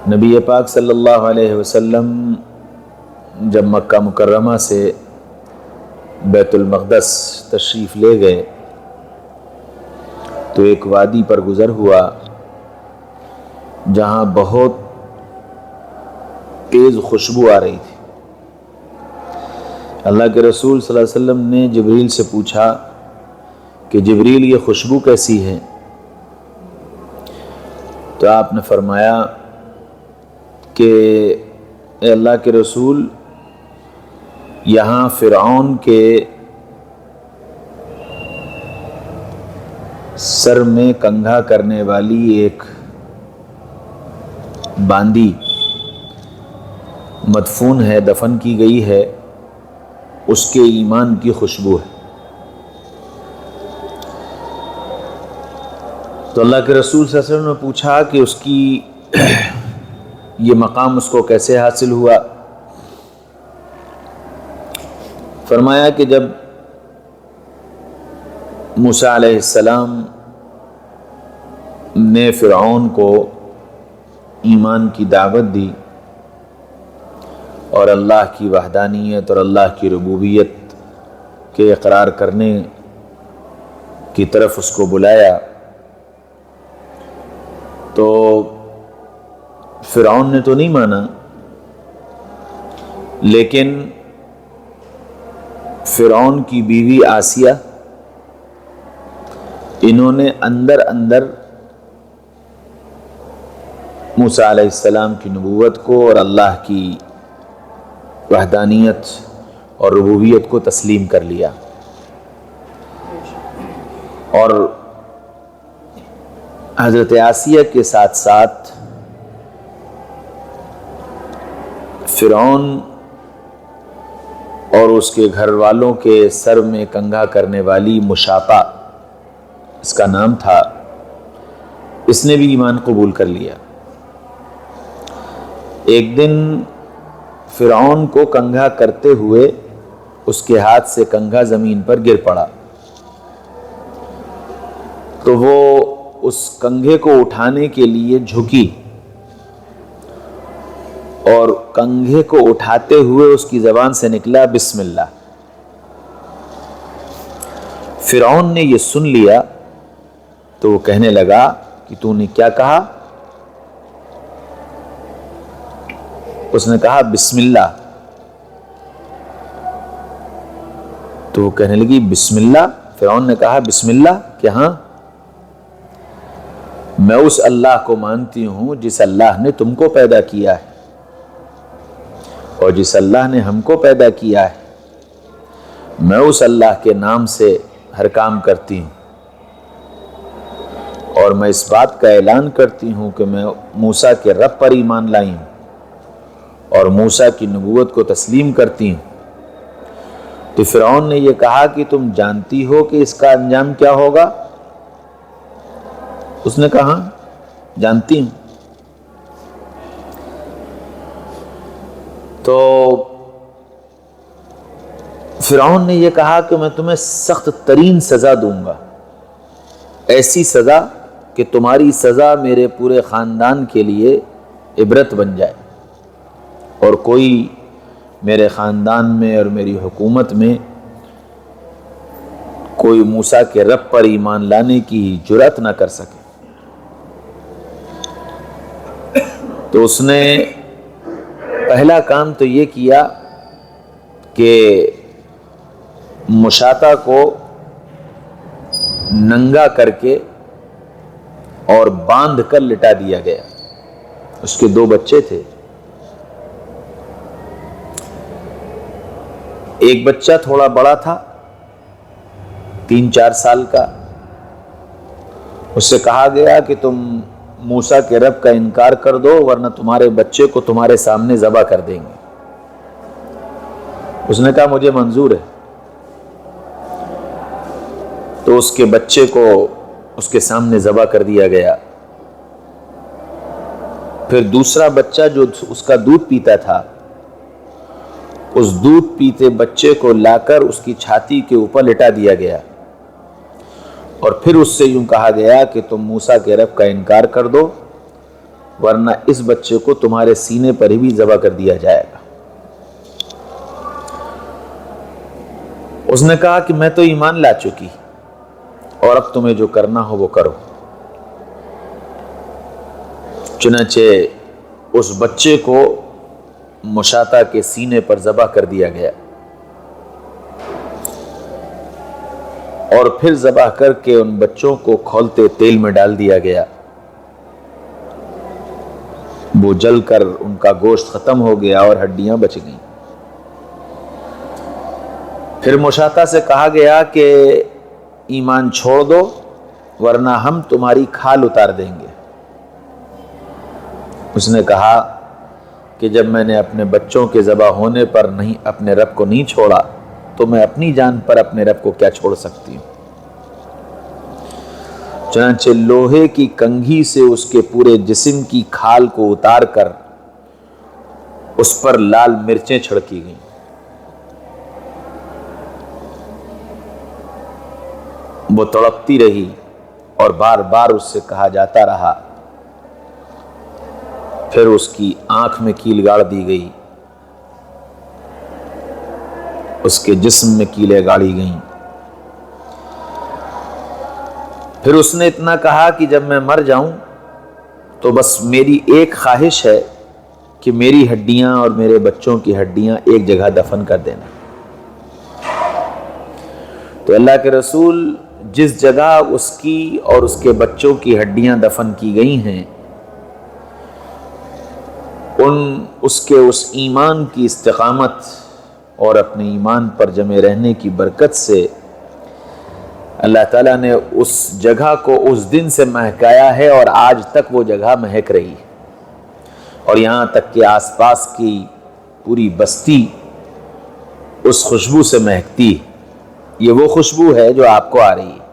نبی پاک صلی اللہ علیہ وسلم جب مکہ مکرمہ سے بیت المقدس تشریف لے گئے تو ایک وادی پر گزر ہوا جہاں بہت تیز خوشبو آ رہی تھی۔ اللہ کے رسول صلی اللہ علیہ وسلم نے جبریل سے پوچھا کہ جبریل یہ خوشبو کیسی ہے؟ تو آپ نے فرمایا کہ اے اللہ کے رسول، یہاں فرعون کے سر میں کنگھا کرنے والی ایک باندی مدفون ہے، دفن کی گئی ہے، اس کے ایمان کی خوشبو ہے۔ تو اللہ کے رسول صلی اللہ علیہ وسلم نے پوچھا کہ اس کی یہ مقام اس کو کیسے حاصل ہوا؟ فرمایا کہ جب موسیٰ علیہ السلام نے فرعون کو ایمان کی دعوت دی اور اللہ کی وحدانیت اور اللہ کی ربوبیت کے اقرار کرنے کی طرف اس کو بلایا، تو فرعون نے تو نہیں مانا، لیکن فرعون کی بیوی آسیہ، انہوں نے اندر اندر موسیٰ علیہ السلام کی نبوت کو اور اللہ کی وحدانیت اور ربوبیت کو تسلیم کر لیا، اور حضرت آسیہ کے ساتھ ساتھ فرعون اور اس کے گھر والوں کے سر میں کنگھا کرنے والی مشاپہ، اس کا نام تھا، اس نے بھی ایمان قبول کر لیا۔ ایک دن فرعون کو کنگھا کرتے ہوئے اس کے ہاتھ سے کنگھا زمین پر گر پڑا، تو وہ اس کنگھے کو اٹھانے کے لیے جھکی اور کنگھے کو اٹھاتے ہوئے اس کی زبان سے نکلا بسم اللہ۔ فرعون نے یہ سن لیا تو وہ کہنے لگا کہ تو نے کیا کہا؟ اس نے کہا بسم اللہ۔ تو وہ کہنے لگی بسم اللہ؟ فرعون نے کہا بسم اللہ کہ ہاں، میں اس اللہ کو مانتی ہوں جس اللہ نے تم کو پیدا کیا ہے اور جس اللہ نے ہم کو پیدا کیا ہے، میں اس اللہ کے نام سے ہر کام کرتی ہوں، اور میں اس بات کا اعلان کرتی ہوں کہ میں موسیٰ کے رب پر ایمان لائی ہوں اور موسیٰ کی نبوت کو تسلیم کرتی ہوں۔ تو فرعون نے یہ کہا کہ تم جانتی ہو کہ اس کا انجام کیا ہوگا؟ اس نے کہا جانتی ہوں۔ تو فرعون نے یہ کہا کہ میں تمہیں سخت ترین سزا دوں گا، ایسی سزا کہ تمہاری سزا میرے پورے خاندان کے لیے عبرت بن جائے، اور کوئی میرے خاندان میں اور میری حکومت میں کوئی موسیٰ کے رب پر ایمان لانے کی جرأت نہ کر سکے۔ تو اس نے پہلا کام تو یہ کیا کہ مشاطہ کو ننگا کر کے اور باندھ کر لٹا دیا گیا۔ اس کے 2 بچے تھے، ایک بچہ تھوڑا بڑا تھا، 3-4 سال کا، اس سے کہا گیا کہ تم موسیٰ کے رب کا انکار کر دو ورنہ تمہارے بچے کو تمہارے سامنے ذبح کر دیں گے۔ اس نے کہا مجھے منظور ہے۔ تو اس کے بچے کو اس کے سامنے ذبح کر دیا گیا۔ پھر دوسرا بچہ جو اس کا دودھ پیتا تھا، اس دودھ پیتے بچے کو لا کر اس کی چھاتی کے اوپر لٹا دیا گیا، اور پھر اس سے یوں کہا گیا کہ تم موسیٰ کے رب کا انکار کر دو ورنہ اس بچے کو تمہارے سینے پر ہی بھی ذبح کر دیا جائے گا۔ اس نے کہا کہ میں تو ایمان لا چکی اور اب تمہیں جو کرنا ہو وہ کرو۔ چنانچہ اس بچے کو مشاطہ کے سینے پر ذبح کر دیا گیا اور پھر ذبح کر کے ان بچوں کو کھولتے تیل میں ڈال دیا گیا۔ وہ جل کر ان کا گوشت ختم ہو گیا اور ہڈیاں بچ گئیں۔ پھر مشاطہ سے کہا گیا کہ ایمان چھوڑ دو ورنہ ہم تمہاری کھال اتار دیں گے۔ اس نے کہا کہ جب میں نے اپنے بچوں کے ذبح ہونے پر اپنے رب کو نہیں چھوڑا تو میں اپنی جان پر اپنے رب کو کیا چھوڑ سکتی ہوں۔ چنانچہ لوہے کی کنگھی سے اس کے پورے جسم کی کھال کو اتار کر اس پر لال مرچیں چھڑکی گئیں۔ وہ تڑپتی رہی اور بار بار اس سے کہا جاتا رہا۔ پھر اس کی آنکھ میں کیل گاڑ دی گئی، اس کے جسم میں کیلیں گاڑی گئیں۔ پھر اس نے اتنا کہا کہ جب میں مر جاؤں تو بس میری ایک خواہش ہے کہ میری ہڈیاں اور میرے بچوں کی ہڈیاں ایک جگہ دفن کر دینا۔ تو اللہ کے رسول جس جگہ اس کی اور اس کے بچوں کی ہڈیاں دفن کی گئی ہیں، اس کے ایمان کی استقامت اور اپنے ایمان پر جمے رہنے کی برکت سے اللہ تعالیٰ نے اس جگہ کو اس دن سے مہکایا ہے اور آج تک وہ جگہ مہک رہی ہے، اور یہاں تک کہ آس پاس کی پوری بستی اس خوشبو سے مہکتی ہے۔ یہ وہ خوشبو ہے جو آپ کو آ رہی ہے۔